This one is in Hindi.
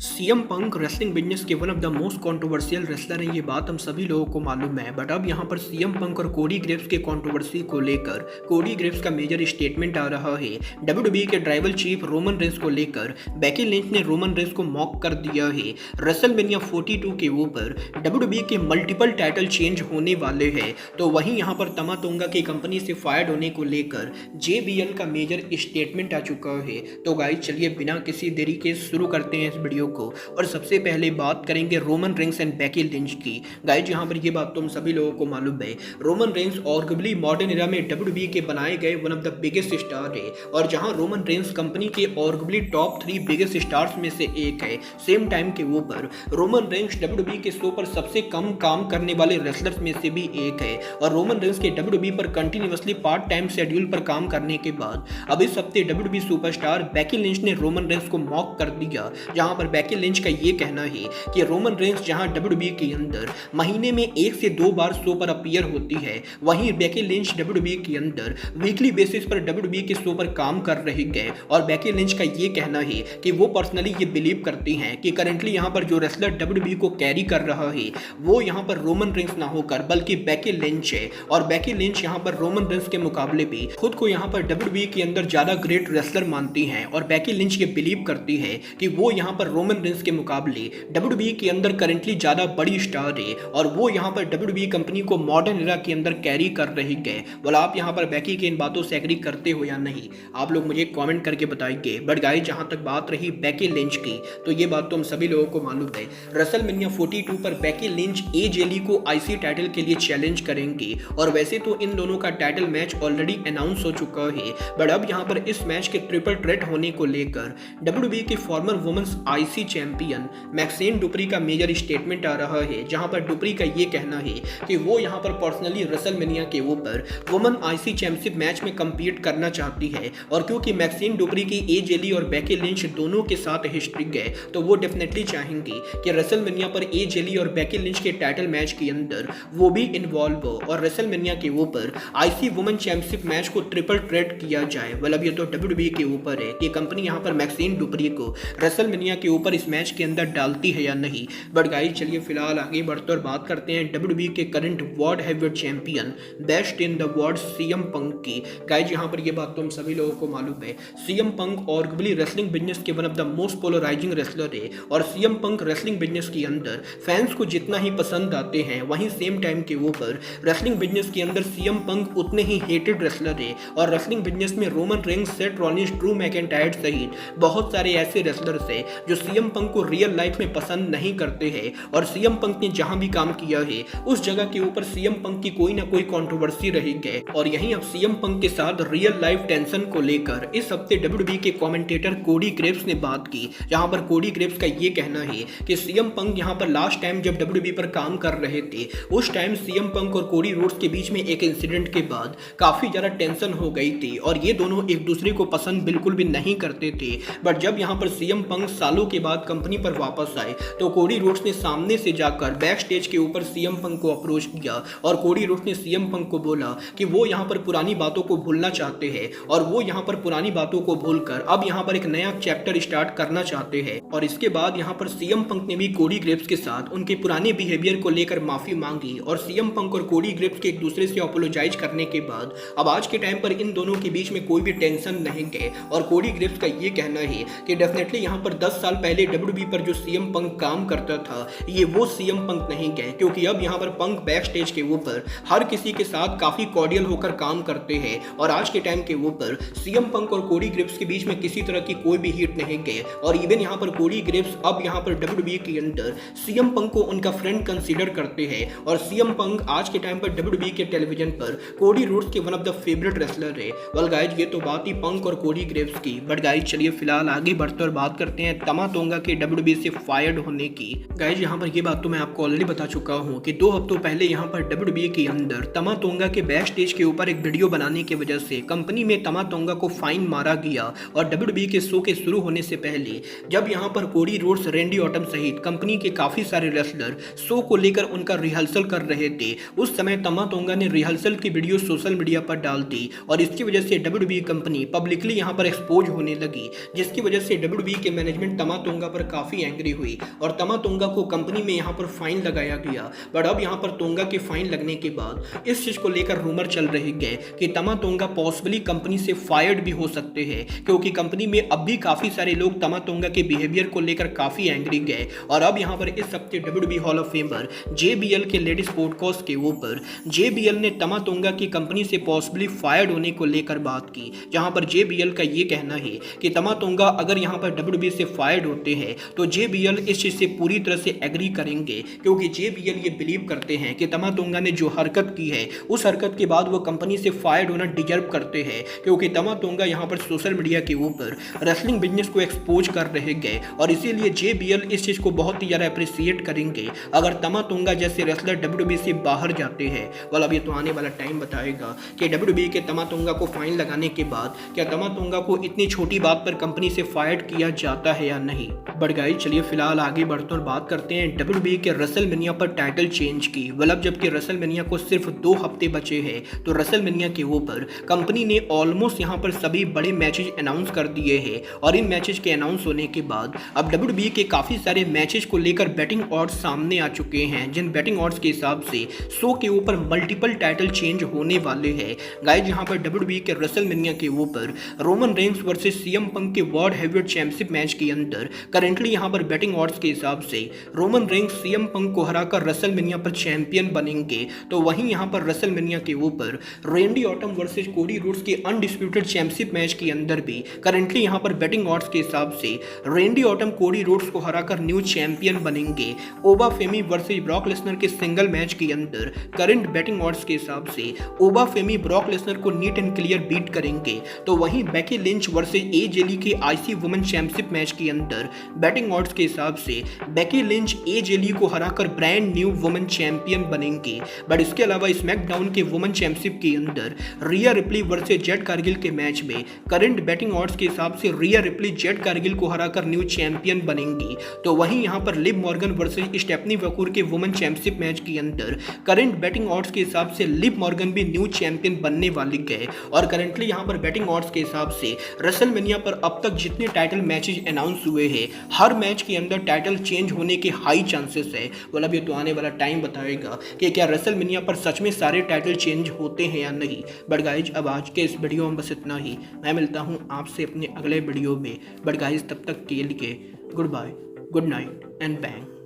सीएम पंक रेसलिंग बिजनेस के one of the most controversial wrestler हैं, ये बात हम सभी लोगों को मालूम है। बट अब यहाँ पर सीएम पंक और कोडी ग्रेव्स के कंट्रोवर्सी को लेकर कोडी ग्रेव्स का मेजर स्टेटमेंट आ रहा है। डब्ल्यूडब्ल्यूई के ट्राइबल चीफ रोमन रेंस को लेकर बेकी लिंच ने रोमन रेंस को मॉक कर दिया है। रेसलमेनिया 42 के ऊपर डब्ल्यूडब्ल्यूई के मल्टीपल टाइटल चेंज होने वाले हैं, तो वहीं यहाँ पर तमा तोंगा की कंपनी से फायर्ड होने को लेकर JBL का मेजर स्टेटमेंट आ चुका है। तो गाइस चलिए बिना किसी देरी के शुरू करते हैं इस वीडियो को। और सबसे पहले बात करेंगे Roman Reigns and Becky Lynch की। गाइस यहाँ पर ये बात तो हम सभी लोगों को मालूम है, Roman Reigns arguably modern era में डब्ल्यूडब्ल्यूई के बनाए गए one of the biggest star है। और जहां रोमन रेंस कंपनी के आर्गुएबली टॉप 3 बिगेस्ट स्टार्स में से एक है। सेम टाइम के ऊपर रोमन रेंस डब्ल्यूडब्ल्यूई के शो पर सबसे कम काम करने वाले रेसलर्स में से भी एक है। और रोमन रेंस के डब्ल्यूडब्ल्यूई पर कंटिन्यूअसली पार्ट टाइम शेड्यूल पर काम करने के बाद अब इस हफ्ते डब्ल्यूडब्ल्यूई सुपरस्टार बेकी लिंच ने रोमन रेंस को मॉक कर दिया। जहां पर बेकी लिंच का ये कहना है कि रोमन रेंस जहां डब्ल्यूडब्ल्यूई के अंदर महीने में 1 से 2 बार शो पर अपीयर होती है, वहीं बेकी लिंच डब्ल्यूडब्ल्यूई के अंदर वीकली बेसिस पर डब्ल्यूडब्ल्यूई के शो पर काम कर रही है। और बेकी लिंच का ये कहना है कि वो पर्सनली ये बिलीव करती हैं कि करंटली यहां पर जो रेसलर डब्ल्यूडब्ल्यूई को कैरी कर रहा है वो यहां पर रोमन रेंस ना होकर बल्कि बेकी लिंच है। और बेकी लिंच यहां पर रोमन रेंस के मुकाबले भी खुद को यहां पर डब्ल्यूडब्ल्यूई के अंदर ज्यादा ग्रेट रेसलर मानती हैं। और बेकी लिंच ये बिलीव करती है कि वो यहां पर रोमन रेंस के मुकाबले डब्ल्यूडब्ल्यूई के अंदर करंटली ज्यादा बड़ी स्टार है और वो यहां पर डब्ल्यूडब्ल्यूई कंपनी को मॉडर्न एरा के अंदर कैरी कर रही है। बोला आप यहां पर बेकी की इन बातों से एग्री करते हो या नहीं, आप लोग मुझे कमेंट करके बताइए। बट गाइस जहां तक बात रही बेकी लिंच की, तो ये बात तो हम सभी लोगों को मालूम है, रेसलमेनिया 42 पर बेकी लिंच एजेली को आईसी टाइटल के लिए चैलेंज करेंगे। और वैसे तो इन दोनों का टाइटल मैच ऑलरेडी अनाउंस हो चुका है, बट अब यहां पर इस मैच के ट्रिपल थ्रेट होने को लेकर डब्ल्यूडब्ल्यूई के former women's IC champion Maxxine Dupri का मेजर स्टेटमेंट आ रहा है। जहां पर डुप्री का ये कहना है कि वो यहां पर पर्सनली रेसलमेनिया के ऊपर वुमेन आईसी चैंपियनशिप मैच में compete करना चाहती है। और क्योंकि मैक्सेन डुप्री की एजेली और बेकी लिंच दोनों के साथ हिस्ट्री है, तो वो डेफिनेटली चाहेंगी कि रेसलमेनिया पर एजेली और बेकी लिंच के टाइटल मैच के अंदर वो भी इन्वॉल्व हो और रेसलमेनिया के ऊपर आईसी वुमेन चैंपियनशिप मैच को ट्रिपल थ्रेट किया जाए। मतलब ये तो डब्ल्यूडब्ल्यूई के ऊपर है कि कंपनी यहां पर मैक्सेन डुप्री को रेसलमेनिया के ऊपर इस मैच के अंदर डालती है या नहीं। बट गाइस चलिए फिलहाल आगे बढ़ते और बात करते हैं डब्ल्यूडब्ल्यूई के current world heavyweight champion best in the world CM Punk की। गाइस यहां पर ये बात तो हम सभी लोगों को मालूम है, CM Punk arguably wrestling business के one of the most polarizing wrestler है। और सीएम पंक रेसलिंग बिजनेस के अंदर फैंस को जितना ही पसंद आते हैं, वहीं सेम टाइम के ऊपर रेसलिंग बिजनेस के अंदर सीएम पंक उतने ही हेटेड रेसलर है। और रेसलिंग बिजनेस में Roman Reigns, Seth Rollins, Drew McIntyre सहित बहुत सारे ऐसे रेसलर्स हैं जो सीएम पंक को रियल लाइफ में पसंद नहीं करते हैं। और सीएम पंक ने जहां भी काम किया है उस जगह के ऊपर सीएम पंक की कोई ना कोई कंट्रोवर्सी रही है। और यहीं अब सीएम पंक के साथ रियल लाइफ टेंशन को लेकर इस हफ्ते डब्ल्यूडब्ल्यूई के कमेंटेटर कोडी ग्रेव्स ने बात की। जहां पर कोडी ग्रेव्स का ये कहना है कि सीएम पंक यहां पर लास्ट टाइम जब डब्ल्यूडब्ल्यूई पर काम कर रहे थे, उस टाइम सीएम पंक और कोडी रोड्स के बीच में एक इंसिडेंट के बाद काफी ज्यादा टेंशन हो गई थी और ये दोनों एक दूसरे को पसंद बिल्कुल भी नहीं करते थे। बट जब यहां पर सीएम पंक सालों के बाद कंपनी पर वापस आए, तो कोडी रोड्स ने सामने से जाकर बैक स्टेज के ऊपर सीएम पंक को अप्रोच किया। और कोडी रोड्स ने सीएम पंक को बोला कि वो यहां पर पुरानी बातों को भूलना चाहते हैं और वो यहां पर पुरानी बातों को भूलकर अब यहां पर एक नया चैप्टर स्टार्ट करना चाहते हैं। और इसके बाद यहां पर सीएम पंक ने भी कोडी ग्रेव्स के साथ उनके पुराने बिहेवियर को लेकर माफी मांगी। और सीएम पंक और कोडी ग्रेव्स के एक दूसरे से अपोलोजाइज करने के बाद अब आज के टाइम पर इन दोनों के बीच में कोई भी टेंशन नहीं है। और कोडी ग्रेव्स का ये कहना है कि डेफिनेटली यहां पर 10 साल पहले डब्ल्यूडब्ल्यूई पर जो सीएम पंक काम करता था, ये वो सीएम पंक नहीं है। क्योंकि अब यहां पर पंक बैक स्टेज के ऊपर हर किसी के साथ काफी कॉर्डियल होकर काम करते हैं। और आज के टाइम के ऊपर सीएम पंक और कोडी ग्रेव्स के बीच में किसी तरह की कोई भी हीट नहीं है। और इवन यहां पर कोडी ग्रेव्स अब यहां पर डब्ल्यूडब्ल्यूई के अंदर सीएम पंक को उनका फ्रेंड कंसीडर करते हैं। और सीएम पंक आज के टाइम पर डब्ल्यूडब्ल्यूई के टेलीविजन पर कोडी रोड्स के one of the favourite wrestler है। वेल गाइस ये तो बात ही पंक और कोडी ग्रेव्स की। बट गाइस चलिए फिलहाल आगे बढ़ते और बात करते हैं तमा तोंगा के डब्ल्यूडब्ल्यूई से फायर्ड होने की। गाइस यहां पर ये बात तो मैं आपको ऑलरेडी बता चुका हूं कि 2 हफ्तों पहले यहां पर डब्ल्यूडब्ल्यूई के अंदर तमा तोंगा के बैक स्टेज के ऊपर एक वीडियो बनाने की वजह से कंपनी में तमा तोंगा को फाइन मारा गया। और डब्ल्यूडब्ल्यूई के शो के शुरू होने से पहले जब यहां पर कोडी रोड्स, रैंडी ऑर्टन सहित कंपनी के काफी सारे रेसलर शो को लेकर उनका रिहर्सल कर रहे थे, उस समय तमा तोंगा ने रिहर्सल की वीडियो सोशल मीडिया पर डाल दी। और इसकी वजह से डब्ल्यूडब्ल्यूई कंपनी पब्लिकली यहां पर एक्सपोज होने लगी, जिसकी वजह से डब्ल्यूडब्ल्यूई के मैनेजमेंट तमा तोंगा पर काफ़ी एंग्री हुई और तमा तोंगा को कंपनी में यहाँ पर फाइन लगाया गया। बट अब यहाँ पर तोंगा के फाइन लगने के बाद इस चीज़ को लेकर रूमर चल रही है कि तमा तोंगा पॉसिबली कंपनी से फायर्ड भी हो सकते हैं, क्योंकि कंपनी में अब भी काफ़ी सारे लोग तमा तोंगा के बिहेवियर को लेकर काफ़ी एंग्री गए। और अब यहाँ पर इस हफ्ते WWE hall of famer JBL के लेडीज पॉडकास्ट के ऊपर JBL ने तमा तोंगा की कंपनी से पॉसिबली फायर्ड होने को लेकर बात की, जहां पर JBL का ये कहना है कि तमा तोंगा अगर यहां पर WWE से फायर्ड होते हैं तो JBL इस चीज़ से पूरी तरह से एग्री करेंगे, क्योंकि JBL ये बिलीव करते हैं कि तमा तोंगा ने जो हरकत की है उस हरकत के बाद वो कंपनी से फायर्ड होना डिजर्व करते हैं, क्योंकि तमा तोंगा यहाँ पर सोशल मीडिया के ऊपर रेसलिंग बिजनेस को एक्सपोज कर रहे गए और इसीलिए JBL इस चीज़ को बहुत ही ज़्यादा अप्रिशिएट करेंगे अगर तमा तोंगा जैसे रेसलर WWE से बाहर जाते हैं। वाला अब ये तो आने वाला टाइम बताएगा कि WWE के तमा तोंगा को फाइन लगाने के बाद क्या तमा तोंगा को इतनी छोटी बात पर कंपनी से फायर्ड किया जाता है या नहीं। बट गाइस चलिए फिलहाल आगे बढ़ते और बात करते हैं WWE के रेसलमेनिया पर टाइटल चेंज की। मतलब जबकि रेसलमेनिया को सिर्फ 2 हफ्ते बचे हैं तो रेसलमेनिया के ऊपर कंपनी ने ऑलमोस्ट यहाँ पर सभी बड़े मैचेज अनाउंस कर दिए हैं और इन मैचेज के अनाउंस होने के बाद अब WWE के काफ़ी सारे मैचेज को लेकर बैटिंग ऑड्स सामने आ चुके हैं, जिन बैटिंग ऑड्स के हिसाब से शो के ऊपर मल्टीपल टाइटल चेंज होने वाले हैं। गाइस यहाँ पर WWE के रेसलमेनिया के ऊपर रोमन रेंस वर्सेस CM पंक के वर्ल्ड हेवीवेट चैंपियनशिप मैच के अंदर करेंटली यहाँ पर बैटिंग ऑड्स के हिसाब से रोमन रेंस CM पंक को हराकर रेसलमेनिया पर चैंपियन बनेंगे। तो वहीं यहाँ पर रेसलमेनिया के ऊपर रेंडी ऑर्टन वर्सेस कोडी रोड्स के अनडिस्प्यूटेड चैंपियनशिप मैच के अंदर भी करेंटली यहाँ पर बैटिंग ऑड्स के हिसाब से रेंडी ऑर्टन कोडी रोड्स को हराकर न्यू चैंपियन बनेंगे। ओबा फेमी वर्सेस ब्रॉक लेसनर के सिंगल मैच के अंदर करंट बैटिंग ऑड्स के हिसाब से ओबा फेमी ब्रॉक लेसनर को नीट एंड क्लियर बीट करेंगे। तो वहीं Becky Lynch versus A jelly के IC वुमेन चैंपियनशिप मैच के अंदर बैटिंग ऑड्स के हिसाब से बेकी लिंच ए जेली को हराकर ब्रांड न्यू वुमेन चैंपियन बनेंगे। बट इसके अलावा स्मैकडाउन के वुमेन चैंपियनशिप के अंदर रिया रिप्ली वर्सेस जेड कारगिल के मैच में करंट बैटिंग ऑड्स के हिसाब से रिया रिप्ली जेड कारगिल को हराकर न्यू चैंपियन बनेंगी। तो वहीं यहाँ पर Liv Morgan versus Stephanie Thakur के वुमेन चैंपियनशिप मैच के अंदर करंट बैटिंग ऑड्स के हिसाब से लिव मॉर्गन भी न्यू चैंपियन बनने वाली गए। और करंटली यहाँ पर बैटिंग ऑड्स के हिसाब से रेसलमेनिया पर अब तक जितने टाइटल मैचेज अनाउंस हुए हैं हर मैच के अंदर टाइटल चेंज होने के हाई चांसेस है। मतलब ये तो आने वाला टाइम बताएगा कि क्या रेसलमेनिया पर सच में सारे टाइटल चेंज होते हैं या नहीं। बट गाइज अब आज के इस वीडियो में बस इतना ही। मैं मिलता हूँ आपसे अपने अगले वीडियो में। बट गाइज तब तक के लिए goodbye, good night and bang.